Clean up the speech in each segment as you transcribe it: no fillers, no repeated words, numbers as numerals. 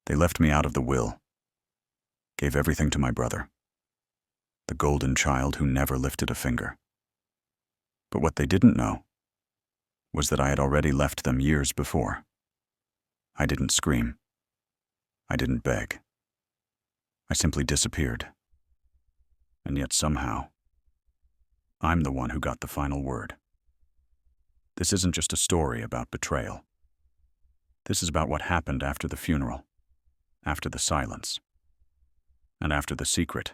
They left me out of the will, gave everything to my brother, the golden child who never lifted a finger. But what they didn't know was that I had already left them years before. I didn't scream. I didn't beg. I simply disappeared. And yet somehow, I'm the one who got the final word. This isn't just a story about betrayal. This is about what happened after the funeral, after the silence, and after the secret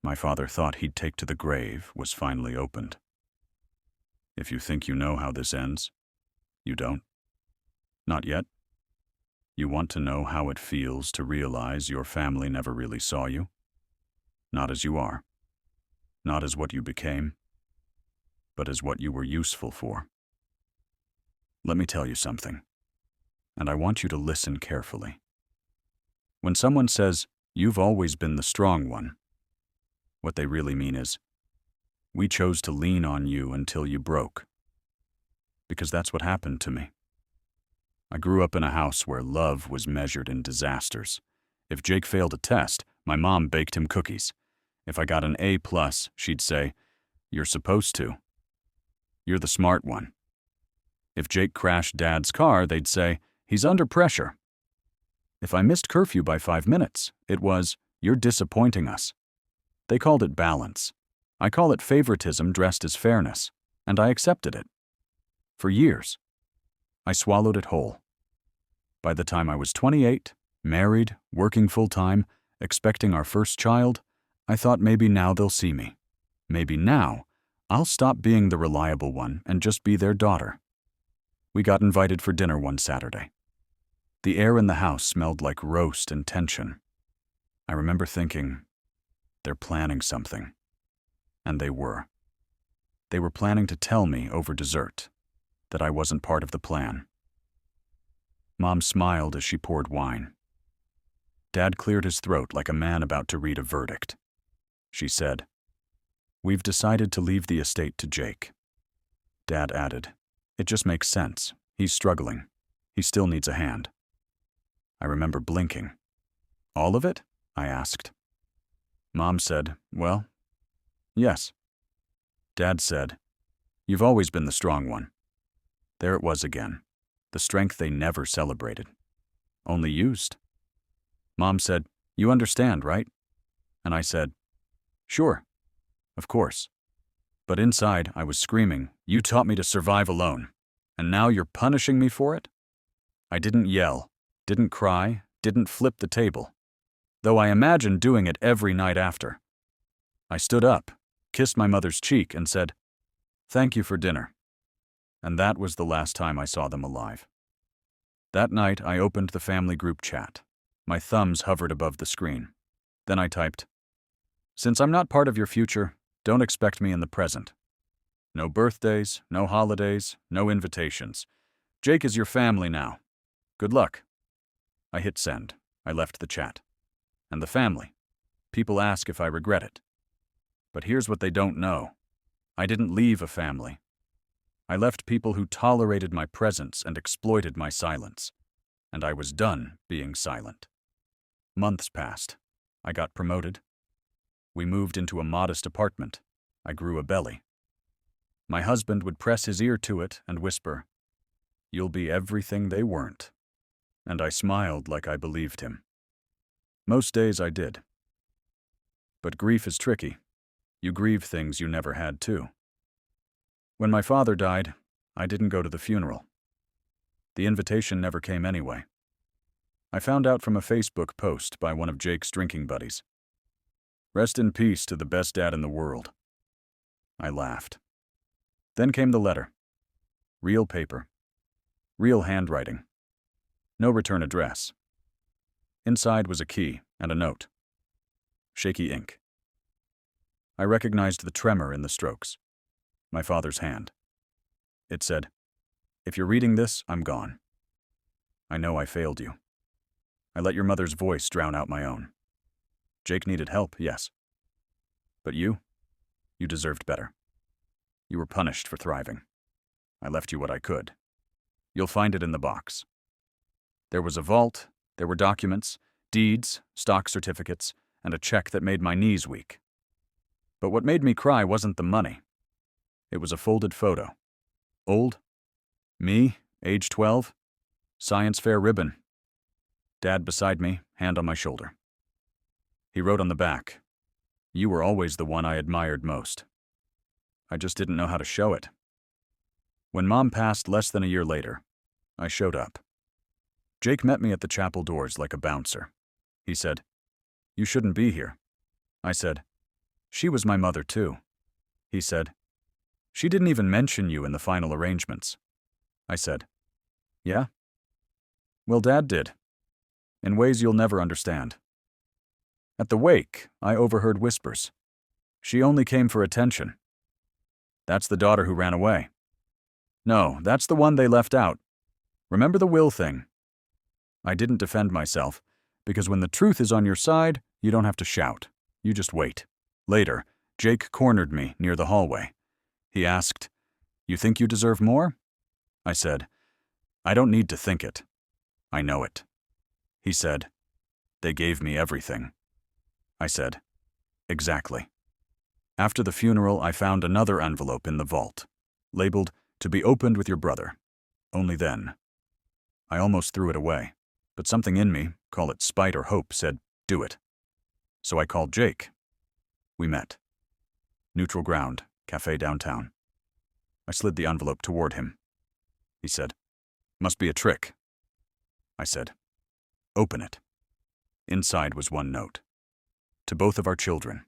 my father thought he'd take to the grave was finally opened. If you think you know how this ends, you don't. Not yet. You want to know how it feels to realize your family never really saw you? Not as you are. Not as what you became, but as what you were useful for. Let me tell you something, and I want you to listen carefully. When someone says, "You've always been the strong one," what they really mean is, we chose to lean on you until you broke. Because that's what happened to me. I grew up in a house where love was measured in disasters. If Jake failed a test, my mom baked him cookies. If I got an A+, she'd say, "You're supposed to. You're the smart one." If Jake crashed Dad's car, they'd say, "He's under pressure." If I missed curfew by 5 minutes, it was, "You're disappointing us." They called it balance. I call it favoritism dressed as fairness, and I accepted it. For years, I swallowed it whole. By the time I was 28, married, working full-time, expecting our first child, I thought maybe now they'll see me. Maybe now I'll stop being the reliable one and just be their daughter. We got invited for dinner one Saturday. The air in the house smelled like roast and tension. I remember thinking, they're planning something. And they were. They were planning to tell me over dessert that I wasn't part of the plan. Mom smiled as she poured wine. Dad cleared his throat like a man about to read a verdict. She said, "We've decided to leave the estate to Jake." Dad added, "It just makes sense. He's struggling. He still needs a hand." I remember blinking. "All of it?" I asked. Mom said, "Well, yes." Dad said, "You've always been the strong one." There it was again, the strength they never celebrated, only used. Mom said, "You understand, right?" And I said, "Sure, of course." But inside, I was screaming, "You taught me to survive alone, and now you're punishing me for it?" I didn't yell, didn't cry, didn't flip the table, though I imagined doing it every night after. I stood up, kissed my mother's cheek, and said, "Thank you for dinner." And that was the last time I saw them alive. That night, I opened the family group chat. My thumbs hovered above the screen. Then I typed, "Since I'm not part of your future, don't expect me in the present. No birthdays, no holidays, no invitations. Jake is your family now. Good luck." I hit send. I left the chat. And the family. People ask if I regret it. But here's what they don't know. I didn't leave a family. I left people who tolerated my presence and exploited my silence. And I was done being silent. Months passed. I got promoted. We moved into a modest apartment. I grew a belly. My husband would press his ear to it and whisper, "You'll be everything they weren't." And I smiled like I believed him. Most days I did. But grief is tricky. You grieve things you never had too. When my father died, I didn't go to the funeral. The invitation never came anyway. I found out from a Facebook post by one of Jake's drinking buddies. "Rest in peace to the best dad in the world." I laughed. Then came the letter. Real paper. Real handwriting. No return address. Inside was a key and a note. Shaky ink. I recognized the tremor in the strokes. My father's hand. It said, "If you're reading this, I'm gone. I know I failed you. I let your mother's voice drown out my own. Jake needed help, yes. But you deserved better. You were punished for thriving. I left you what I could. You'll find it in the box." There was a vault There were documents, deeds, stock certificates, and a check that made my knees weak. But what made me cry wasn't the money. It was a folded photo. Old. Me, age 12. Science fair ribbon. Dad beside me, hand on my shoulder. He wrote on the back, "You were always the one I admired most." I just didn't know how to show it. When Mom passed less than a year later, I showed up. Jake met me at the chapel doors like a bouncer. He said, "You shouldn't be here." I said, "She was my mother too." He said, "She didn't even mention you in the final arrangements." I said, "Yeah? Well, Dad did, in ways you'll never understand." At the wake, I overheard whispers. "She only came for attention. That's the daughter who ran away. No, that's the one they left out. Remember the will thing?" I didn't defend myself, because when the truth is on your side, you don't have to shout. You just wait. Later, Jake cornered me near the hallway. He asked, "You think you deserve more?" I said, "I don't need to think it. I know it." He said, "They gave me everything." I said, "Exactly." After the funeral, I found another envelope in the vault, labeled, "To be opened with your brother." Only then. I almost threw it away, but something in me, call it spite or hope, said, "Do it." So I called Jake. We met. Neutral ground, cafe downtown. I slid the envelope toward him. He said, "Must be a trick." I said, "Open it." Inside was one note. To both of our children.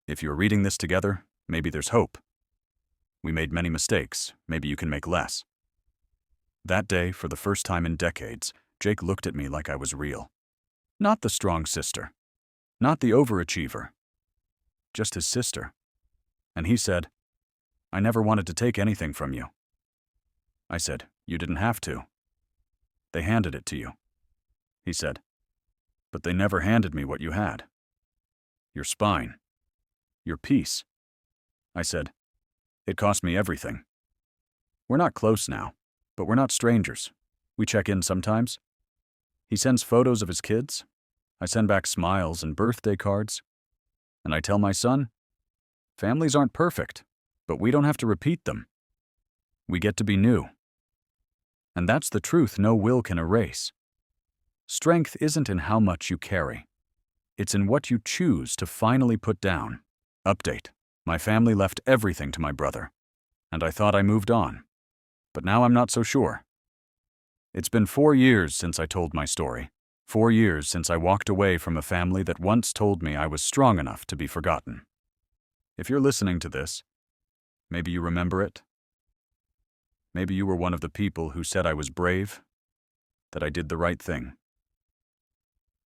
If you're reading this together, maybe there's hope. We made many mistakes, maybe you can make less. That day, for the first time in decades, Jake looked at me like I was real. Not the strong sister. Not the overachiever. Just his sister. And he said, "I never wanted to take anything from you." I said, "You didn't have to. They handed it to you." He said, "But they never handed me what you had. Your spine. Your peace." I said, "It cost me everything. We're not close now, but we're not strangers. We check in sometimes." He sends photos of his kids. I send back smiles and birthday cards. And I tell my son, families aren't perfect, but we don't have to repeat them. We get to be new. And that's the truth no will can erase. Strength isn't in how much you carry. It's in what you choose to finally put down. Update. My family left everything to my brother, and I thought I moved on. But now I'm not so sure. It's been 4 years since I told my story. 4 years since I walked away from a family that once told me I was strong enough to be forgotten. If you're listening to this, maybe you remember it. Maybe you were one of the people who said I was brave, that I did the right thing.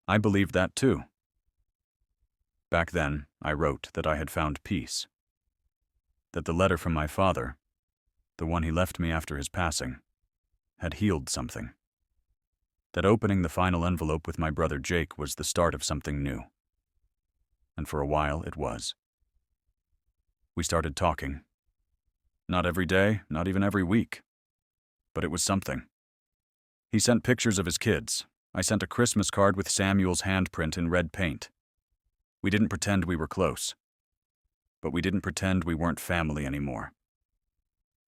I believed that too. Back then, I wrote that I had found peace. That the letter from my father, the one he left me after his passing, had healed something. That opening the final envelope with my brother Jake was the start of something new. And for a while, it was. We started talking. Not every day, not even every week. But it was something. He sent pictures of his kids. I sent a Christmas card with Samuel's handprint in red paint. We didn't pretend we were close. But we didn't pretend we weren't family anymore.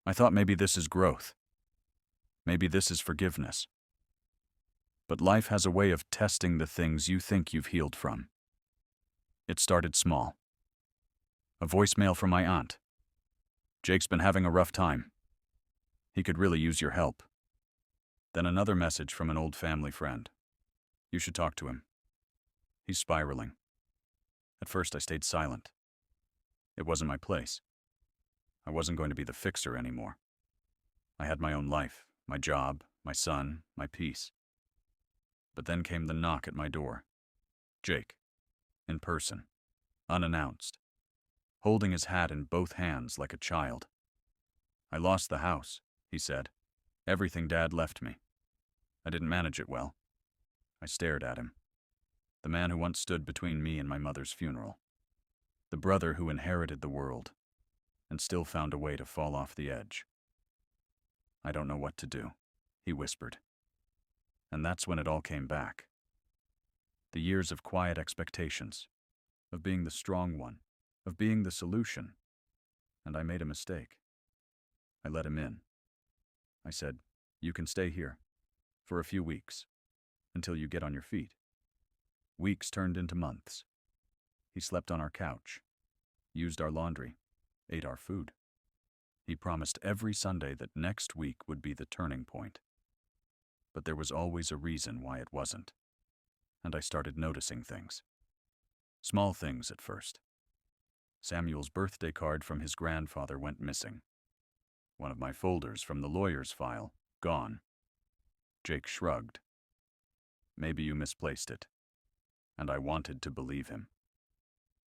I thought maybe this is growth. Maybe this is forgiveness. But life has a way of testing the things you think you've healed from. It started small. A voicemail from my aunt. "Jake's been having a rough time. He could really use your help." Then another message from an old family friend. "You should talk to him. He's spiraling." At first I stayed silent. It wasn't my place. I wasn't going to be the fixer anymore. I had my own life, my job, my son, my peace. But then came the knock at my door. Jake, in person, unannounced, holding his hat in both hands like a child. "I lost the house," he said. "Everything Dad left me. I didn't manage it well." I stared at him. The man who once stood between me and my mother's funeral. The brother who inherited the world and still found a way to fall off the edge. "I don't know what to do," he whispered. And that's when it all came back. The years of quiet expectations, of being the strong one, of being the solution. And I made a mistake. I let him in. I said, "You can stay here for a few weeks, until you get on your feet." Weeks turned into months. He slept on our couch, used our laundry, ate our food. He promised every Sunday that next week would be the turning point. But there was always a reason why it wasn't. And I started noticing things. Small things at first. Samuel's birthday card from his grandfather went missing. One of my folders from the lawyer's file, gone. Jake shrugged. "Maybe you misplaced it." And I wanted to believe him.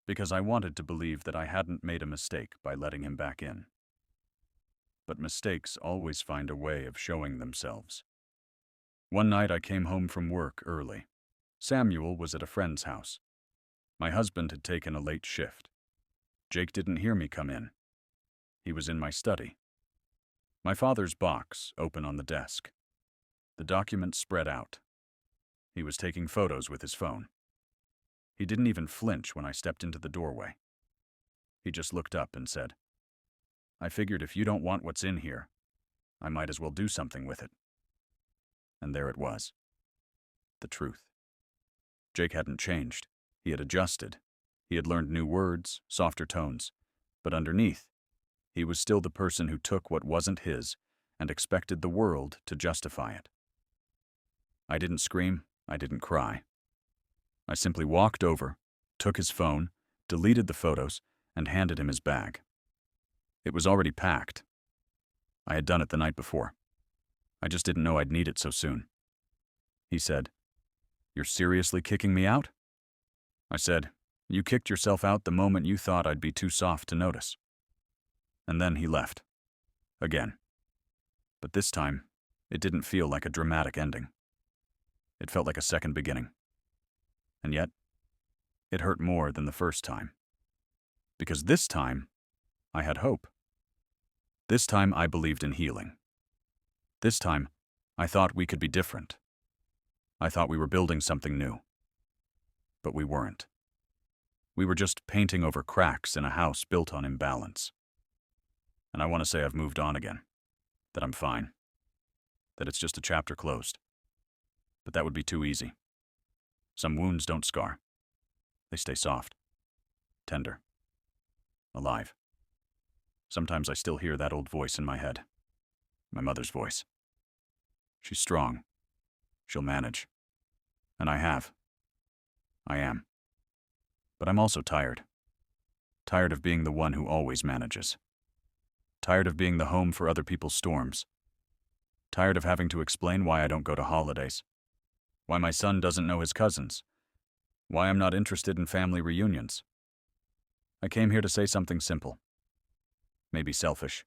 Because I wanted to believe that I hadn't made a mistake by letting him back in. But mistakes always find a way of showing themselves. One night I came home from work early. Samuel was at a friend's house. My husband had taken a late shift. Jake didn't hear me come in. He was in my study. My father's box open on the desk. The documents spread out. He was taking photos with his phone. He didn't even flinch when I stepped into the doorway. He just looked up and said, "I figured if you don't want what's in here, I might as well do something with it." And there it was. The truth. Jake hadn't changed. He had adjusted. He had learned new words, softer tones. But underneath, he was still the person who took what wasn't his and expected the world to justify it. I didn't scream. I didn't cry. I simply walked over, took his phone, deleted the photos, and handed him his bag. It was already packed. I had done it the night before. I just didn't know I'd need it so soon. He said, "You're seriously kicking me out?" I said, "You kicked yourself out the moment you thought I'd be too soft to notice." And then he left. Again. But this time, it didn't feel like a dramatic ending. It felt like a second beginning. And yet, it hurt more than the first time. Because this time, I had hope. This time I believed in healing. This time, I thought we could be different. I thought we were building something new. But we weren't. We were just painting over cracks in a house built on imbalance. And I want to say I've moved on again. That I'm fine. That it's just a chapter closed. But that would be too easy. Some wounds don't scar. They stay soft, tender, alive. Sometimes I still hear that old voice in my head. My mother's voice. She's strong. She'll manage. And I have. I am. But I'm also tired. Tired of being the one who always manages. Tired of being the home for other people's storms. Tired of having to explain why I don't go to holidays. Why my son doesn't know his cousins. Why I'm not interested in family reunions. I came here to say something simple. Maybe selfish.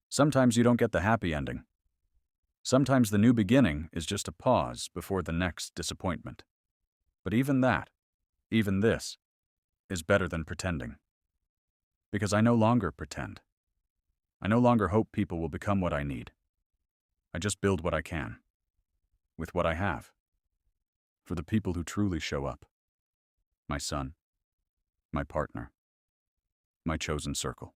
Sometimes you don't get the happy ending. Sometimes the new beginning is just a pause before the next disappointment. But even that, even this, is better than pretending. Because I no longer pretend. I no longer hope people will become what I need. I just build what I can. With what I have. For the people who truly show up. My son. My partner. My chosen circle.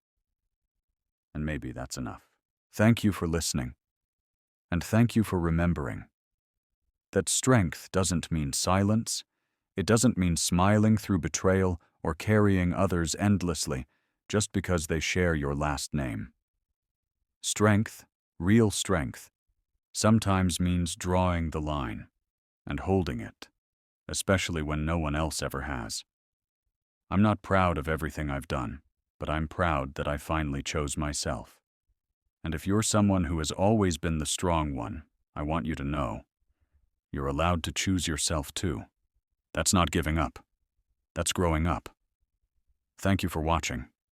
And maybe that's enough. Thank you for listening. And thank you for remembering that strength doesn't mean silence. It doesn't mean smiling through betrayal or carrying others endlessly just because they share your last name. Strength, real strength, sometimes means drawing the line and holding it, especially when no one else ever has. I'm not proud of everything I've done, but I'm proud that I finally chose myself. And if you're someone who has always been the strong one, I want you to know, you're allowed to choose yourself too. That's not giving up. That's growing up. Thank you for watching.